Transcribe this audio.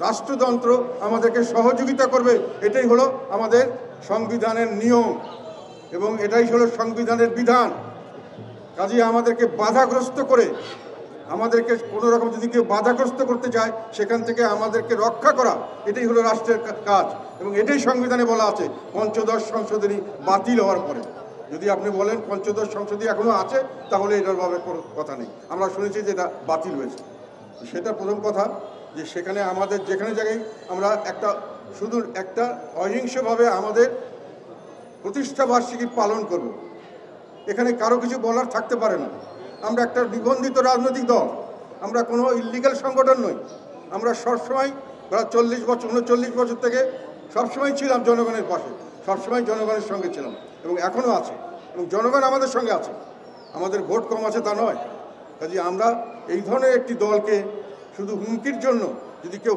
রাষ্ট্রযন্ত্র আমাদেরকে সহযোগিতা করবে, এটাই হলো আমাদের সংবিধানের নিয়ম এবং এটাই হলো সংবিধানের বিধান। কাজেই আমাদেরকে বাধাগ্রস্ত করে, আমাদেরকে কোনো রকম যদি কেউ বাধাগ্রস্ত করতে চায় সেখান থেকে আমাদেরকে রক্ষা করা, এটাই হলো রাষ্ট্রের কাজ এবং এটাই সংবিধানে বলা আছে। পঞ্চদশ সংশোধনী বাতিল হওয়ার পরে যদি আপনি বলেন পঞ্চদশ সংশোধনী এখনও আছে, তাহলে এটার ভাবে কোনো কথা নেই। আমরা শুনেছি যে এটা বাতিল হয়েছে। সেটা প্রথম কথা, যে সেখানে আমাদের যেখানে জায়গায় আমরা শুধু একটা অহিংসভাবে আমাদের প্রতিষ্ঠা বার্ষিকী পালন করব, এখানে কারো কিছু বলার থাকতে পারে না। আমরা একটা নিবন্ধিত রাজনৈতিক দল, আমরা কোনো ইল্লিগাল সংগঠন নই। আমরা সবসময় প্রায় 39 বছর থেকে সবসময় ছিলাম জনগণের পাশে, সবসময় জনগণের সঙ্গে ছিলাম এবং এখনও আছে এবং জনগণ আমাদের সঙ্গে আছে। আমাদের ভোট কম আছে তা নয়। কাজে আমরা এই ধরনের একটি দলকে শুধু হুমকির জন্য যদি কেউ